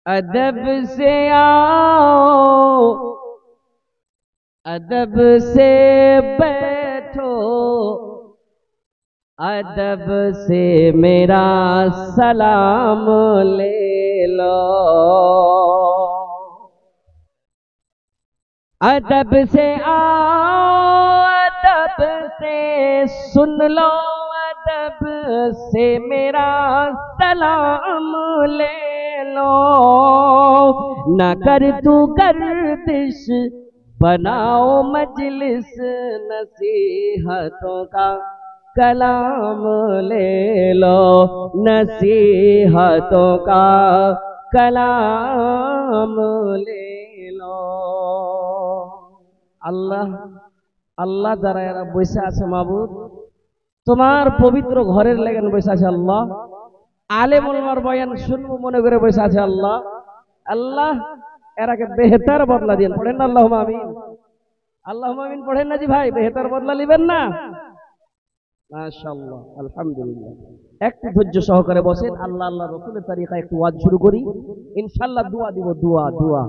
अदब से आओ, अदब से बैठो, अदब से मेरा सलाम ले लो। अदब से आओ, अदब से सुन लो, अदब से मेरा सलाम ले लो। न कर तू गर्दिश, बनाओ मजलिस, नसीहतों का कलाम ले लो, नसीहतों का कलाम ले लो। আল্লাহ আল্লাহ যারা এরা বসে আছে মাবুদ, তোমার পবিত্র ঘরের লেগেন বসে আছে আল্লাহ। আলেম ওলামার বয়ান শুনবো মনে করে বসে আছে আল্লাহ। আল্লাহ এরাকে বেহতার বদলা দিন। পড়েন না আল্লাহুম্মা আমিন, আল্লাহুম্মা আমিন পড়েন না জি ভাই, বেহতার বদলা নেবেন না। মাশাআল্লাহ, আলহামদুলিল্লাহ। একটু ধৈর্য সহকারে বসেন, আল্লাহ আল্লাহ রাসূলের তরিকায় একটু ওয়াজ শুরু করি। ইনশাআল্লাহ দোয়া দিব, দোয়া দোয়া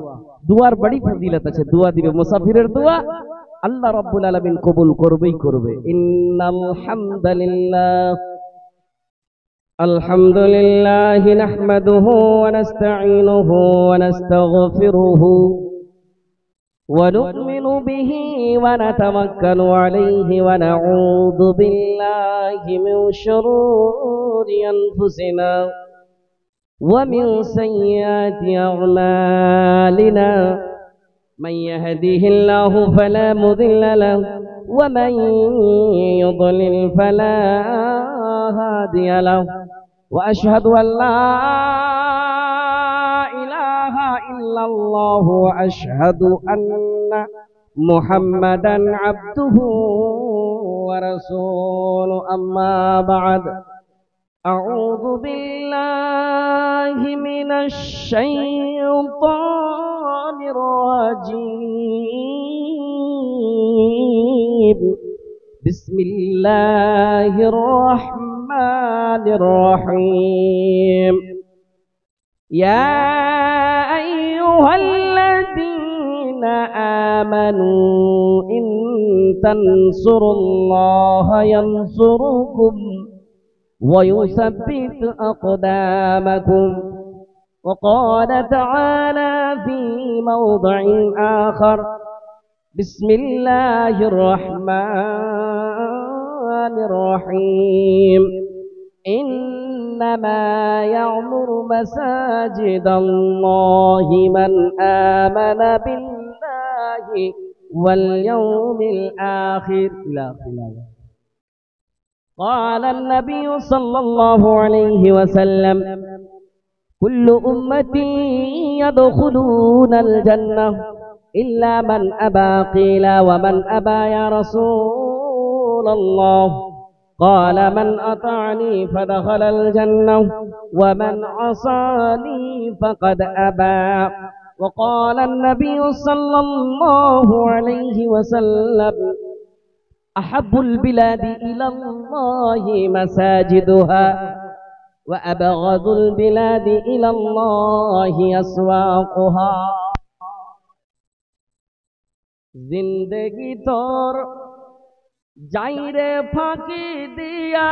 দোয়ার বড় ফজিলত আছে। দোয়া দিবে মুসাফিরের দোয়া, আল্লাহ রাব্বুল আলামিন কবুল করবেই করবে। ইন্নাল হামদালিল্লাহ, আলহামদুলিল্লাহ নাহমাদুহু ওয়া নাস্তাঈনুহু ওয়া নাস্তাগফিরুহু ونؤمن به ونتوكل عليه ونعوذ بالله من شرور أنفسنا ومن سيئات أعمالنا، من يهده الله فلا مضل له ومن يضلل فلا هادي له، وأشهد أن لا إلا الله وأشهد أن محمدا عبده ورسوله. أما بعد، أعوذ بالله من الشيطان الرجيم. بسم الله الرحمن الرحيم. يا أيها الذين آمنوا إن تنصروا الله ينصركم ويثبت أقدامكم. وقال تعالى في موضع آخر: بسم الله الرحمن الرحيم. إنما يعمر مساجد الله من آمن بالله واليوم الآخر. قال النبي صلى الله عليه وسلم: كل أمتي يدخلون الجنة إلا من أبى. قيل: ومن أبى يا رسول الله؟ قال: من أطعني فدخل الجنة ومن عصاني فقد أبى. وقال النبي صلى الله عليه وسلم: أحب البلاد إلى الله مساجدها وأبغض البلاد إلى الله أسواقها. जिंदगी तोर जाइरे फाঁকি দিয়া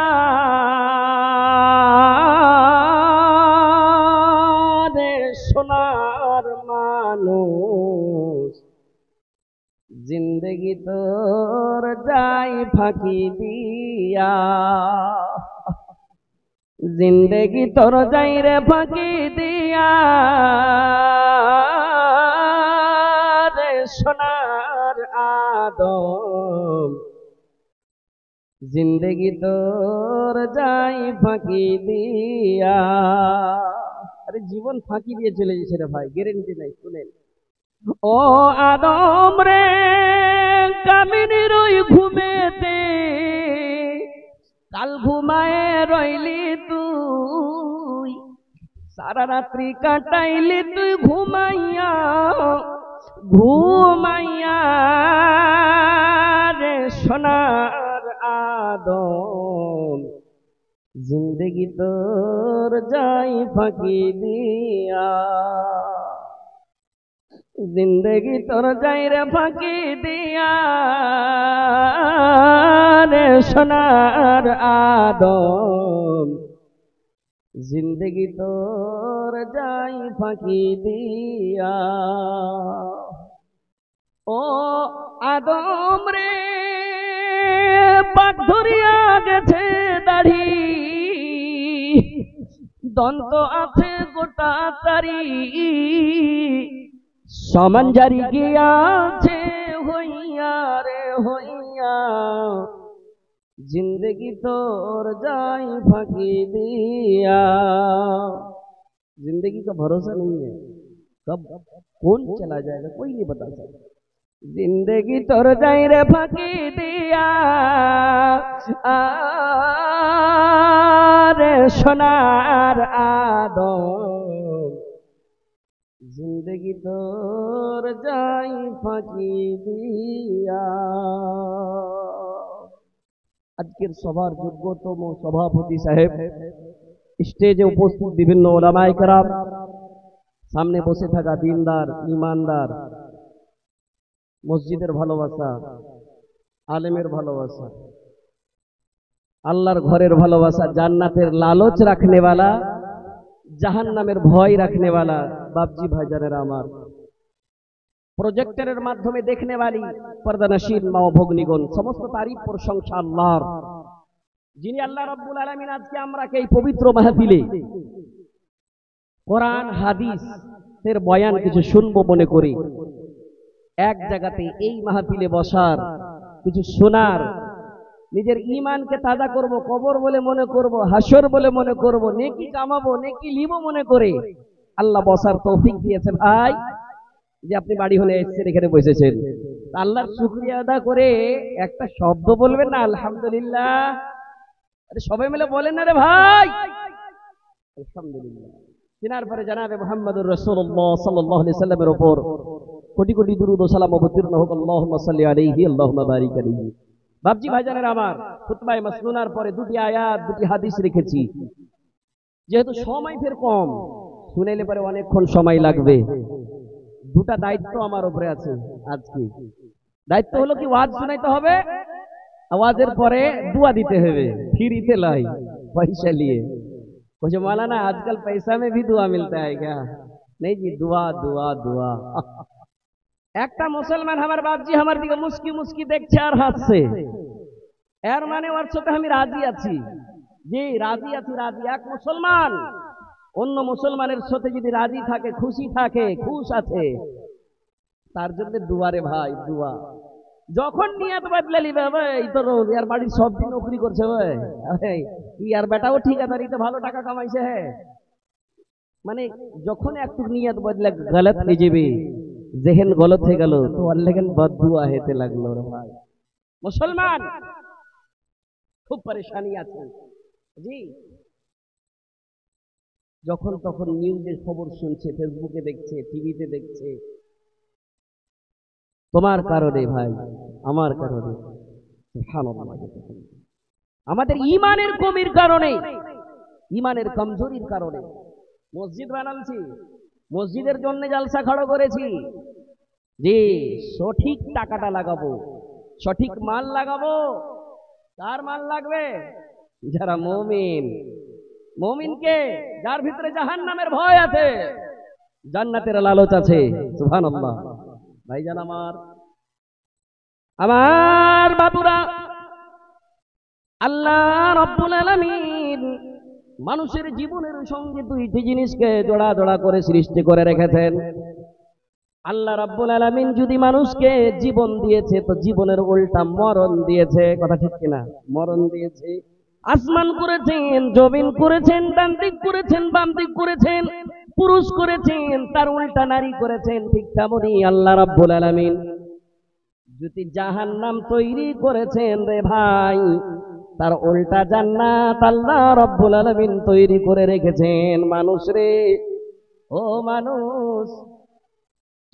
রে সোনার মানুষ, জিন্দগি তোর যাই ফাঁকি দিয়া, জিন্দগি তোর যাইরে ফাঁকি দিয়া রে সোনার আদম, जिंदगी তোর যাই ফাঁকি দিয়া। আরে জীবন ফাঁকি দিয়ে চলে যাচ্ছে রে ভাই, গ্যারেন্টি নাই। শুনেন, ও আদম রে কামিনীর ওই ঘুমেতে কাল ঘুমায়ে রইলি তুই, সারা রাত্রি কাটাইলি তুই ঘুমাইয়া ঘুমাইয়া রে সোনার আদম, जिंदगी तोर जाई फाँकी दिया। জিন্দগি তোর যাই রে ফাঁকি দিয়া রে সোনার আদম, জিন্দগি তোর যাই ফাঁকি দিয়া। ও আদম রে, পাক ধরিয়া গেছে দাড়ি, দন্ত আছে গোটা তারি, সমান জারি গিয়াছে হইয়া রে হইয়া, जिंदगी तोर जाई फांकी दिया। जिंदगी का भरोसा नहीं है, कब कौन चला जाएगा कोई नहीं बता सकता। जिंदगी तोर जाई रे फांकी दिया, आरे सोनार आदम, जिंदगी तोर जाई फांकी दिया। আজকের সভার যোগ্যতম সভাপতি সাহেব, স্টেজে উপস্থিত বিভিন্ন ওলামায়ে কেরাম, সামনে বসে থাকা দিনদার ইমানদার, মসজিদের ভালোবাসা, আলেমের ভালোবাসা, আল্লাহর ঘরের ভালোবাসা, জান্নাতের লালচ রাখনেওয়ালা, জাহান্নামের ভয় রাখনেওয়ালা বাপজি ভাইজানেরা আমার, प्रोजेक्टरेर माध्यमे देखने वाली पर्दानशीन मा भग्निगण, समस्त तारीफ प्रशंसा आल्लाहर, जिनि आल्लाह रब्बुल आलामीन आज के आमरा के पवित्र महफिले कुरान हादिसेर बयान किछु शुनबो मने करी, एक जायगाते এই মাহফিলে বসার, কিছু শোনার, নিজের ঈমানকে তাজা করব, কবর বলে মনে করব, হাসর বলে মনে করব, নেকি কামাবো, নেকি লিবো মনে করে আল্লাহ বসার তৌফিক দিয়েছে। ভাই যে আপনি বাড়ি হলে এসেছেন, এখানে বসেছেন, আল্লাহর শুকরিয়া আদা করে একটা শব্দ বলবেন না আলহামদুলিল্লাহ? আরে সবাই মিলে বলেন না রে ভাই আলহামদুলিল্লাহ। তিনার পরে জনাবে মুহাম্মদুর রাসূলুল্লাহ সাল্লাল্লাহু আলাইহি সাল্লামের উপর কোটি কোটি দুরূদ ও সালাম অবতীর্ণ হোক। আল্লাহুম্মা সাল্লি আলাইহি আল্লাহুম্মা বারিক আলাইহি। বাপজি ভাইজানেরা আমার, খুতবায়ে মাসনুনার পরে দুটি আয়াত, দুটি হাদিস রেখেছি, যেহেতু সময় ফের কম, শুনাইলে পরে অনেকক্ষণ সময় লাগবে। দুটা দায়িত্ব আমার উপরে আছে আজকে। দায়িত্ব হলো কি, ওয়াজ শুনাইতে হবে, আওয়াজের পরে दुआ দিতে হবে, ফ্রিতে লাই, পয়সা নিয়ে। कुछ मौलाना आजकल पैसा में भी दुआ मिलता है क्या? नहीं जी, दुआ दुआ दुआ। একটা মুসলমান আমার বাপজি আমার দিকে মুস্কি মুস্কি দেখছে আর হাসছে, এর মানে ওর সাথে আমি রাজি আছি। জি রাজি আছি, রাজি। এক মুসলমান অন্য মুসলমানের সাথে যদি রাজি থাকে, খুশি থাকে, খুশ আছে, তার জন্য দুয়ারে ভাই দুয়া। যখন নিয়ত বদলে নিবে, এই তো ইয়ার বাড়ির সব দিন নকরি করছে, ইয়ার বেটাও ঠিকাদারি তো ভালো টাকা কামাইছে, হ্যাঁ, মানে যখন একটু নিয়ত বদলে গলত হয়ে যাবে, জেহেন গলত হয়ে গেল, তো ওর লেগেন বদদুয়া হেতে লাগলো রে ভাই। মুসলমান খুব পরেশানি আছে জি, যখন তখন নিউজের খবর শুনছে, ফেসবুকে দেখছে, টিভিতে দেখছে, তোমার কারণে ভাই, আমার কারণে, সুবহানাল্লাহ, আমাদের ঈমানের কমির কারণে, ঈমানের কমজোরির কারণে। মসজিদ বানাচ্ছি, মসজিদের জন্য জালসা খড় করেছি, যে সঠিক টাকাটা লাগাবো, সঠিক মাল লাগাবো। কার মাল লাগবে? যারা মুমিন। মুমিনকে, যার ভিতরে জাহান্নামের ভয় আছে, জান্নাতের লালচ আছে। সুবহানাল্লাহ। ভাইজান আমার, আমার বাবুরা, আল্লাহ রাব্বুল আলামিন মানুষের জীবনের সঙ্গে দুইটি জিনিসকে জোড়া জোড়া করে সৃষ্টি করে রেখেছেন। আল্লাহ রাব্বুল আলামিন যদি মানুষকে জীবন দিয়েছে, তো জীবনের উল্টা মরণ দিয়েছে। কথা ঠিক কিনা? মরণ দিয়েছে। আসমান করেছেন, জমিন করেছেন, ডান দিক করেছেন, বাম দিক করেছেন, পুরুষ করেছেন, তার উল্টা নারী করেছেন। ঠিক তেমনি আল্লাহ রাব্বুল আলামিন যদি জাহান্নাম তৈরি করেছেন রে ভাই, তার উল্টা জান্নাত আল্লাহ রাব্বুল আলামিন তৈরি করে রেখেছেন। মানুষ রে, ও মানুষ,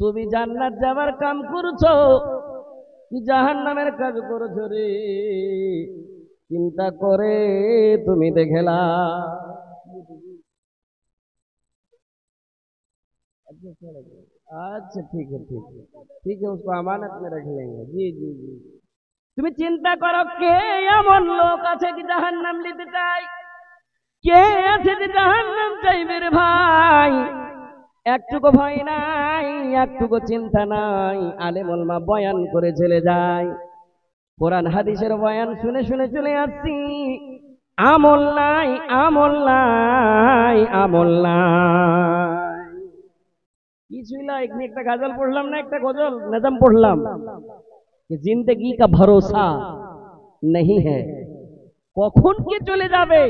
তুমি জান্নাত যাবার কাম করছো কি জাহান্নামের কাজ করছো রে? চিন্তা করে তুমি দেখলা। अच्छा छोड़ दो। अच्छा ठीक है ठीक है ठीक है, उसको अमानत में रख लेंगे। जी जी जी। তুমি চিন্তা করো, কে এমন লোক আছে কি জাহান্নাম নিতে চায়? কে আছে যে জাহান্নাম চাইবে রে ভাই? একটুকু ভয় নাই, একটুকু চিন্তা নাই, আলেম ওলামা বয়ান করে চলে যায়। কোরআন হাদিসের বয়ান শুনে শুনে চলে আসছি। আমল নাই, আমল নাই, আমল নাই, কিছুই না। এখানে একটা গাজল পড়লাম না, একটা গজল নজম পড়লাম कि जिंदगी का भरोसा नहीं है, কখন কে চলে যাবে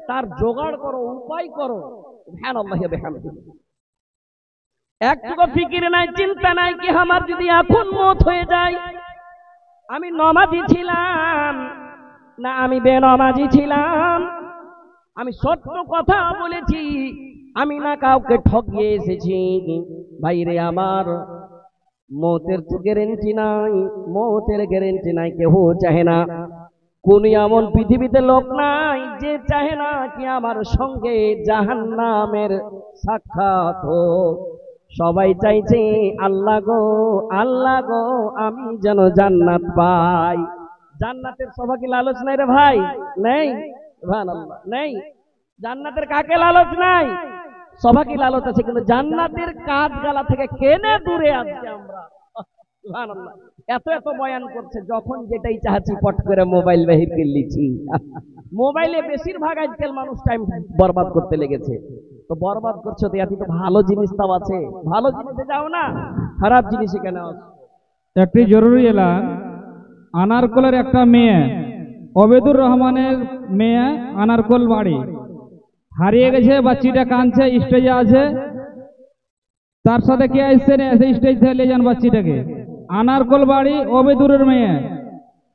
তার জোগাড় করো, উপায় করো। সুবহানাল্লাহি ওয়া বিহামদিহি। একটুকু ফিকির নাই, চিন্তা নাই কি আমার যদি এখন মত হয়ে যায়, আমি নমাজি ছিলাম না আমি বেনমাজি ছিলাম, আমি সত্য কথা বলেছি, আমি না কাউকে ঠকিয়ে এসেছি। ভাইরে আমার, মৌতের তো গ্যারেন্টি নাই, মৌতের গ্যারেন্টি নাই, কেউ চাহে না। কোন এমন পৃথিবীতে লোক নাই যে চাহে না কি আমার সঙ্গে জাহান্নামের সাক্ষাৎ হোক। সবাই চাইছে আল্লাহ গো, আল্লাহ গো, আমি যেন জান্নাত পাই। জান্নাতের সভা কি লালচ নাই রে ভাই? নেই? সুবহানাল্লাহ, নেই। জান্নাতের কাকে লালচ নাই? সভা কি লালচ আছে, কিন্তু জান্নাতের কাজ গালা থেকে কেনে দূরে আছি আমরা। সুবহানাল্লাহ। এত এত বয়ান করছে, যখন যেটাই চাচ্ছি পট করে মোবাইল বাহির করে লিছি। মোবাইলে বেশিরভাগ আজকাল মানুষ টাইম বরবাদ করতে লেগেছে। তো বরবাদ করছো তো, এত তো ভালো জিনিস তাও আছে, ভালো জিনিসে যাও না, খারাপ জিনিসে কেন? একটি জরুরি এলান। আনারকলের একটা মেয়ে, অবেদুর রহমানের মেয়ে, আনারকল বাড়ি, হারিয়ে গেছে। বাচ্চিটা কাঁদছে, স্টেজে আছে। তার সাথে কে আসছে না, এসে স্টেজ থেকে নিয়ে যান বাচ্চিটাকে। আনারকল বাড়ি, অবেদুরের মেয়ে,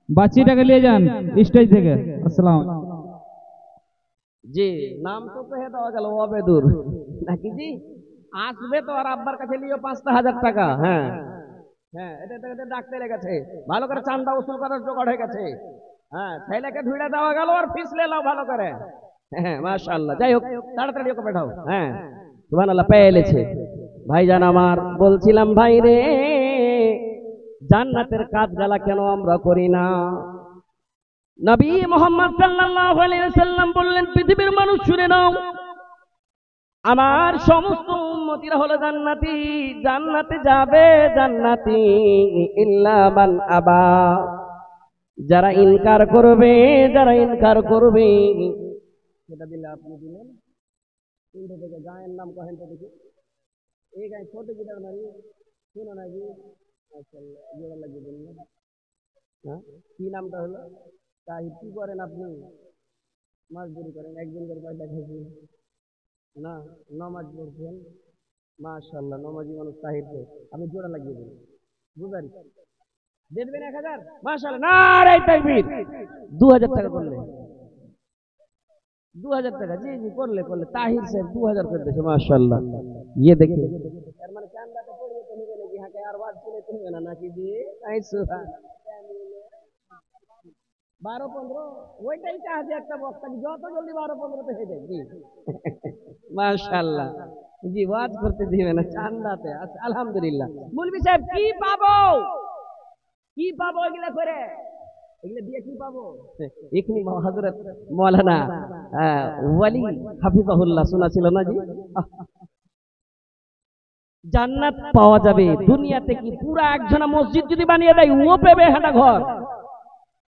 বাচ্চিটাকে নিয়ে যান স্টেজ থেকে। আসসালাম। জি, নাম তো পেয়ে দেওয়া গেল অবেদুর নাকি জি? আসবে তো, আর আব্বার কাছে নিয়ে 5,000 টাকা। হ্যাঁ হ্যাঁ, এটা ডাক্তারের কাছে ভালো করে চান্দা উসুল করার জোগাড় হয়ে গেছে। হ্যাঁ, ছেলেকে ধুইড়ে দেওয়া গেল, আর ফিস লেলাও ভালো করে। হ্যাঁ মাশাআল্লাহ। যাই হোক, তাড়াতাড়ি ওকে পাঠাও। হ্যাঁ সুবহানাল্লাহ, পেয়ে এলেছে। ভাইজান আমার, বলছিলাম ভাই রে, জান্নাতের কাজ গালা কেন আমরা করি না? নবী মুহাম্মদ সাল্লাল্লাহু আলাইহি ওয়াসাল্লাম বললেন, পৃথিবীর মানুষ শুনে নাও, আমার সমস্ত উম্মতিরা হলো জান্নাতি, জান্নাতে যাবে জান্নাতি, ইল্লা মান আবা, যারা ইনকার করবে, যারা ইনকার করবে। সেটা দিলে আপনি দিলেন। তিনটে থেকে গায়ের নাম কহেন তো দেখি। এই গায়ে ছোট গিটার মারি শুনো নাকি? মাশাআল্লাহ, জোড়া লাগিয়ে দিন না। হ্যাঁ, কি নামটা হলো? তাহির। কি করেন আপনি? মজদুরি করেন, একদিন করে পয়সা খেয়েছি না, নমাজ পড়ছেন। মাশাআল্লাহ, নমাজি মানুষ তাহির। আপনি জোড়া লাগিয়ে দিন, বুঝারি দেখবেন 1,000। মাশাআল্লাহ, নারে তাকবীর। 2,000 টাকা করলে, 2,000 টাকা। জি জি, করলে করলে তাহির সাহেব 2,000 করে দিয়েছে। মাশাআল্লাহ, ये देखिए। এর মানে চান্দাটা পড়িয়ে তো নিবে নাকি? হাকে আর বাদ চলে তো নিবে না নাকি জি? এই সুরা 12-15, ওইটাই চাচ্ছে একটা বক্তা, যত জলদি 12-15 হয়ে যায়। জি মাশাআল্লাহ। জি, ওয়াজ করতে দিবে না, চান্দাতে। আচ্ছা, আলহামদুলিল্লাহ। মুলবি সাহেব, কি পাবো, কি পাবো এগুলা করে? এগুলো দিয়ে কি পাবো? এখনি হযরত মাওলানা ওয়ালি হাফিজাহুল্লাহ শোনা ছিল না জি? জান্নাত পাওয়া যাবে দুনিয়াতে, কি পুরা একজনা মসজিদ যদি বানিয়ে দেয়, ও পেবে একটা ঘর।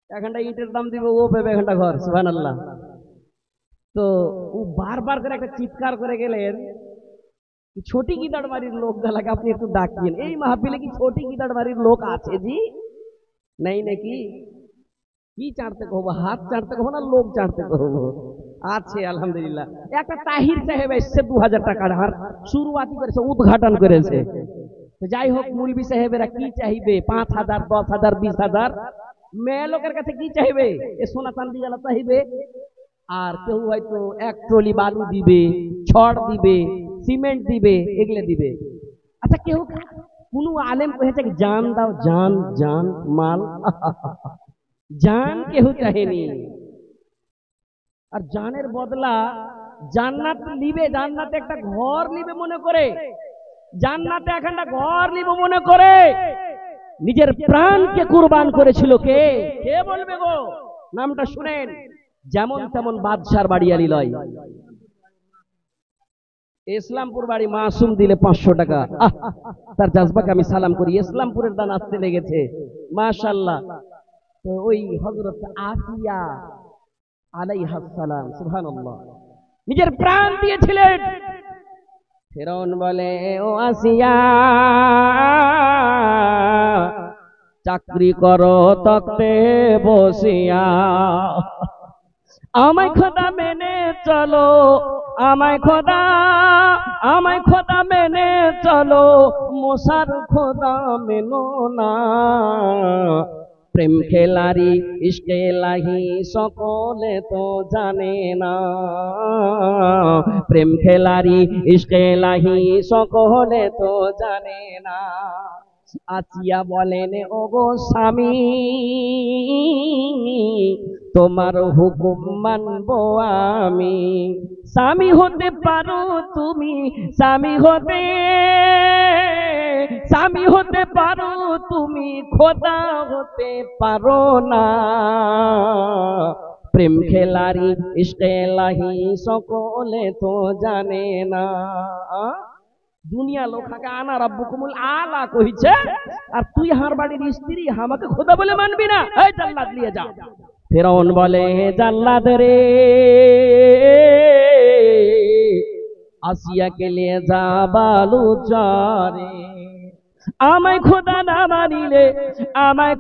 এখানটা ইটের দাম দিবে, ও পেবে একটা ঘর। সুবহানাল্লাহ। তো ও বারবার করে একটা চিৎকার করে গেলেন, ছোটি গিদার বাড়ির লোক গালাকে আপনি একটু ডাকিয়েন। এই মাহফিলে কি ছোটি গিদার বাড়ির লোক আছে জি? নেই নাকি? কি চাড়তে কহবো, হাত চাড়তে কহবো না লোক চাড়তে কহবো? আছে আলহামদুলিল্লাহ। একটা তাহির সাহেব এসছে 2,000 টাকার, আর শুরুয়াতি করেছে, উদ্ঘাটন করেছে। যাই হোক, মুলবি সাহেবেরা কি চাইবে? 5,000, 10,000, 20,000। মেয়ে লোকের কাছে কি চাইবে? এ সোনা চান্দি জ্বালা চাইবে। আর কেউ হয়তো 1 ট্রলি বালু দিবে, ছড় দিবে, সিমেন্ট দিবে, এগুলো দিবে। আচ্ছা, কেউ কোন আলেম কহেছে জান দাও, জান, জান মাল? জান কেউ চাহেনি। আর জানের বদলা জান্নাত নিবে, জান্নাতে একটা ঘর নিবে মনে করে। জান্নাতে এখানটা ঘর নিব মনে করে নিজের প্রাণকে কুরবান করেছিল কে? কে বলবে গো? নামটা শুনেন। যেমন তেমন বাদশার বাড়ি আলী লয়। ইসলামপুর বাড়ি মাসুম দিলে 500 টাকা। তার জাজবাকে আমি সালাম করি। ইসলামপুরের দান আসতে লেগেছে, মাশাআল্লাহ। তো ওই হযরত আসিয়া আলাইহাস সালাম, সুবহানাল্লাহ, নিজের প্রাণ দিয়েছিলেন। ফেরাউন বলে, ও আসিয়া, চাকরি করো তক্তে বসিয়া, আমায় খোদা মেনে চলো, আমায় খোদা মেনে চলো, মোসার খোদা মেনো না। প্রেম খেলারি ইশকে লাহি সকলে তো জানে না, প্রেম খেলারি ইশকে লাহি সকলে তো জানে না। আসিয়া বলেন, ওগো স্বামী, তোমার হুকুম মানবো আমি। স্বামী হতে পারো তুমি, স্বামী হতে পারো তুমি, খোদা হতে পারো না। প্রেম খেলারি ইশকে লাহি সকলে তো জানে না। দুনিয়া লোকাকে আনা রাব্বুকুমুল আলা কইছে, আর তুই হার বাড়ির স্ত্রী আমাকে খোদা বলে মানবি না? এই জাল্লাদ নিয়ে যা। ফেরাউন বলে, জাল্লাদ রে, আসিয়াকে নিয়ে যা বালু চরে, আমায় খোদা না মানিলে, আমায়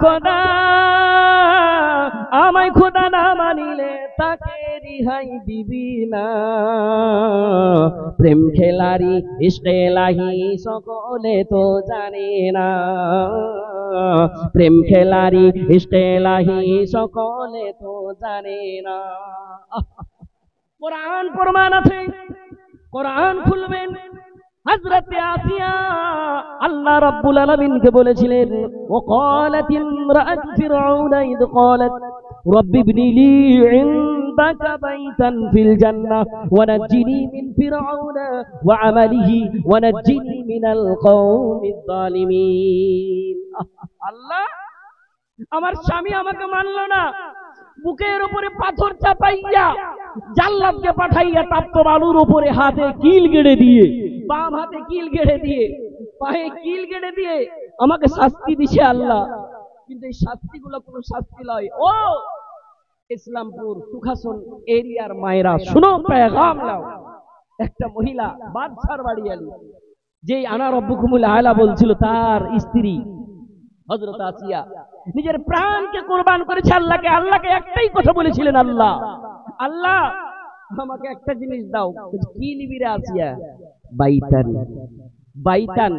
খোদা না মানিলে তাকে রিহাই দিবি না। প্রেম খেলারি ইশকে লাহি সকলে তো জানে না, প্রেম খেলারি ইশকে লাহি সকলে তো জানে না। কোরআন প্রমাণ আছে, কোরআন খুলবেন। হযরতে আসিয়া আল্লাহ রাব্বুল আলামিনকে বলেছিলেন, ওয়াকালাত ইমরাআত ফিরআউন ইদ ক্বালাত রাব্বি ইবনি লি ইনদাকা বাইতান ফিল জান্নাহ ওয়া নাজ্জিনি মিন ফিরআউন ওয়া আমালিহি ওয়া নাজ্জিনি মিনাল কওমিজ জালিমিন। আল্লাহ, আমার স্বামী আমাকে মানলো না, বুকের উপরে পাথর চাপাইয়া জাল্লাদকে পাঠাইয়া তাপ্ত বালুর উপরে হাতে কিল গেড়ে দিয়ে, বাম হাতে কিল গেড়ে দিয়ে, পায়ে কিল গেড়ে দিয়ে আমাকে শাস্তি দিছে আল্লাহ। কিন্তু এই শাস্তিগুলো কোনো শাস্তি নয়। ও ইসলামপুর সুখাসন এরিয়ার মায়েরা শুনো, পেগাম নাও। একটা মহিলা বাদশার বাড়ি আলী, যেই আনা রব্বুকুমুল আলা বলছিল, তার স্ত্রী হযরত আসিয়া নিজের প্রাণকে কুরবান করেছে আল্লাহকে। আল্লাহকে একটাই কথা বলেছিলেন, আল্লাহ, আল্লাহ আমাকে একটা জিনিস দাও। কি নিবি রে আসিয়া? বাইতান, বাইতান,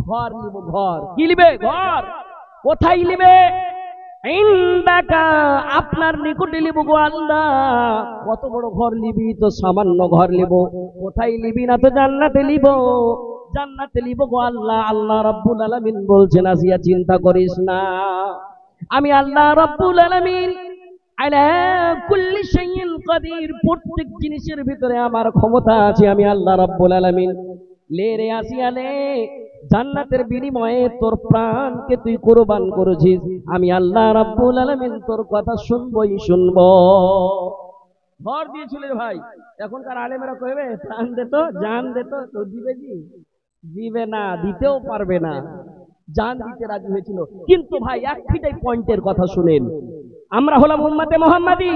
ঘর নিব, ঘর। কি নিবে? ঘর। কোথায় নিবে? ইনদাকা, আপনার নিকটে নিব গো আল্লাহ। কত বড় ঘর নিবি? তো সামান্য ঘর নিব। কোথায় নিবি? না তো জান্নাতে নিব, জান্নাতে নিব গো আল্লাহ। আল্লাহ রাব্বুল আলামিন বলছেন, আসিয়া চিন্তা করিস না, আমি আল্লাহ রাব্বুল আলামিন আলা কুল্লি শাইইন কাদির, প্রত্যেক জিনিসের ভিতরে আমার ক্ষমতা আছে। আমি আল্লাহ রাব্বুল আলামিন। লে রে আসিয়া লে, জান্নাতের বিনিময়ে তোর প্রাণকে তুই কুরবান করেছিস, আমি আল্লাহ রাব্বুল আলামিন তোর কথা শুনবই শুনবো। ঘর দিয়েছিল ভাই। এখনকার আলেমেরা কইবে প্রাণ দে তো, জান দে তো, তো দিবে কি? দিবে না, দিতেও পারবে না। জান দিতে রাজি হয়েছিল। কিন্তু ভাই একটাই পয়েন্টের কথা শুনেন, আমরা হলাম উম্মতে মুহাম্মাদি,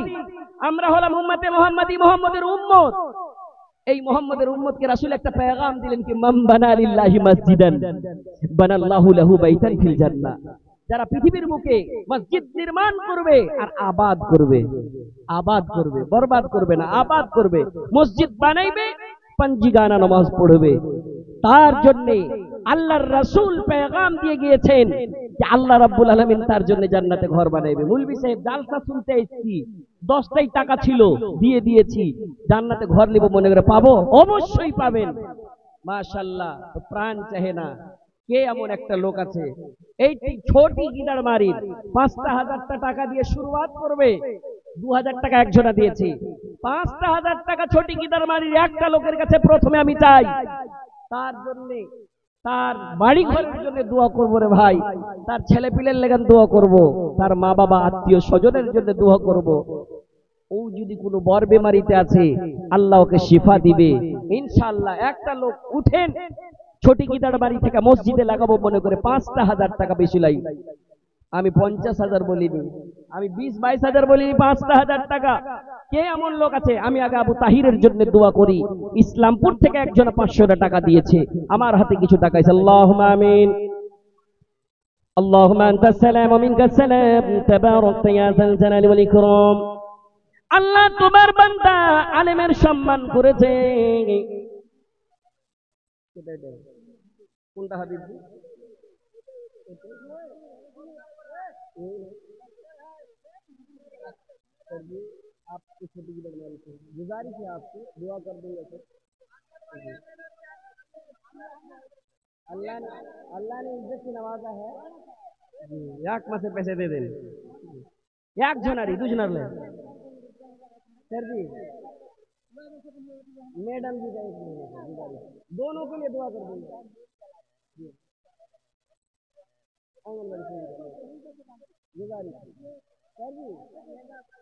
আমরা হলাম উম্মতে মুহাম্মাদি, মুহাম্মদের উম্মত। এই মুহাম্মদের উম্মতকে রাসূল একটা পেগাম দিলেন কি, মান বানা লিল্লাহি মসজিদান বানাল্লাহু লাহু বাইতান ফিল জান্নাহ। যারা পৃথিবীর মুখে মসজিদ নির্মাণ করবে আর আবাদ করবে, আবাদ করবে, বরবাদ করবে না, আবাদ করবে, মসজিদ বানাইবে, পাঞ্জিগানা নামাজ পড়বে, তার জন্য আল্লাহর রাসূল পেগাম দিয়ে গিয়েছেন যে আল্লাহ রাব্বুল আলামিন তার জন্য জান্নাতে ঘর বানাইবে। মুলবি সাহেব জালসা শুনতে এসেছি, 10টাই টাকা ছিল, দিয়ে দিয়েছি, জান্নাতে ঘর নিব মনে করে পাবো? অবশ্যই পাবেন, মাশাআল্লাহ। তো প্রাণ চাহে না। কে এমন একটা লোক আছে এই ছোটি গিটার মারির 5,000 টাকা দিয়ে শুরুয়াত করবে, 2,000 টাকা একজনা দিয়েছি, 5,000 টাকা ছোটি গিটার মারির একটা লোকের কাছে প্রথমে আমি চাই, তার জন্য তার বাড়ি ঘরের জন্য দোয়া করবো রে ভাই, তার ছেলে পিলের লেগান দোয়া করব, তার মা বাবা আত্মীয় স্বজনের জন্য দোয়া করব। ও যদি কোনো বর বেমারিতে আছে আল্লাহ ওকে শিফা দিবে ইনশাআল্লাহ। একটা লোক উঠেন ছোটি গিদার বাড়ি থেকে মসজিদে লাগাবো মনে করে 5,000 টাকা বেশি লাই। আমি 50,000 বলিনি, আমি 20-22,000 বলিনি, 5,000 টাকা। কে এমন লোক আছে? আমি আগে আবু তাহিরের জন্য দোয়া করি। ইসলামপুর থেকে একজন 500 টাকা দিয়েছে, আমার হাতে কিছু টাকা আছে। আল্লাহুম্মা আমিন। আল্লাহুম্মা আনতাস সালাম ওয়া মিনকাস সালাম তাবারাকতা ইয়া যাল জালালি ওয়াল ইকরাম। আল্লাহ তোমার বান্দা আলেমের সম্মান করেছে। কোনটা হাবিব? आपकी छोटी की लगने वाली थी, गुजारिश है आपसे, दुआ कर दूंगा सर। अल्लाह ने इज्जत से नवाजा है जी। एक में से पैसे दे दें, एक जनारी दो जनार ले सर जी, मैडम जी का एक गुजारिश, दोनों के लिए दुआ कर दूंगा जी। आंगनबाड़ी से गुजारिश सर जी,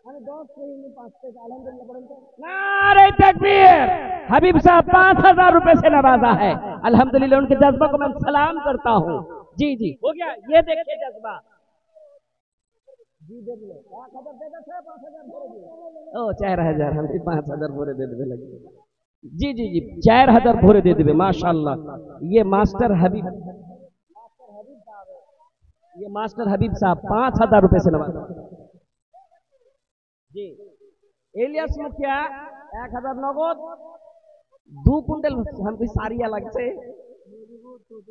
हमें 10 नहीं 5 पैसे अल्हम्दुलिल्लाह पढ़ें तो। नारे तकबीर! हबीब साहब 5,000 रुपए से नवाजा है, अल्हम्दुलिल्लाह। उनके जज्बा को मैं सलाम करता हूँ। जी जी हो गया, ये देखिए जज्बा जी। देख लो 1,000 दे दे, 5,000 भरे दे। ओ 4,000 हम 5,000 भरे दे देवे लगे जी जी जी, 4,000 भरे दे देवे माशाल्लाह। ये मास्टर हबीब, ये मास्टर हबीब साहब 5,000 रुपए से नवाजा जी। एलियास मुखिया 1,000 नगद, 2 कुंटल हमको सारिया लगছে,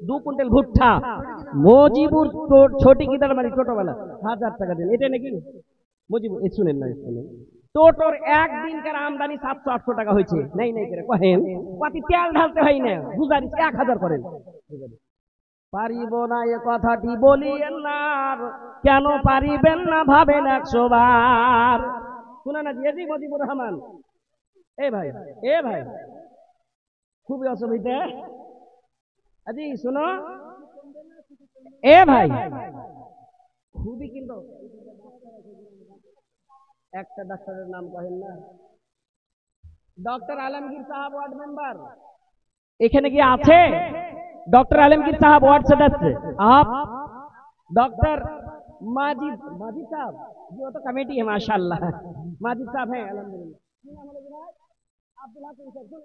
2 কুইন্টাল ভুট্টা। মজিবুর ছোটি গিদার মানে ছোটবেলা 1,000 টাকা দেন, এটা নাকি মজিবুর? শুনেন না, শুনেন, টোটোর একদিনকার আমদানি 700-800 টাকা হয়েছে। নাই নাই করে কহেন পাতি তেল ঢালতে হয় না, গুজারিশ 1,000 করেন। পারিব না এ কথাটি বলিয়েন না, কেন পারিবেন না ভাবেন 100 বার। শুনে না দিয়েছি মজিবুর রহমান। এ ভাই খুবই অসুবিধা আজি, শুনো এ ভাই, খুবই কিন্তু একটা ডাক্তারের নাম কহেন না, ডক্টর আলমগীর সাহেব ওয়ার্ড মেম্বার এখানে কি আছে? डॉक्टर आलमगीर साहब वार्ड सदस्य, आप डॉक्टर माजिद साहब जो तो कमेटी है माशाल्लाह, माजिद साहब हैं अल्हम्दुलिल्लाह।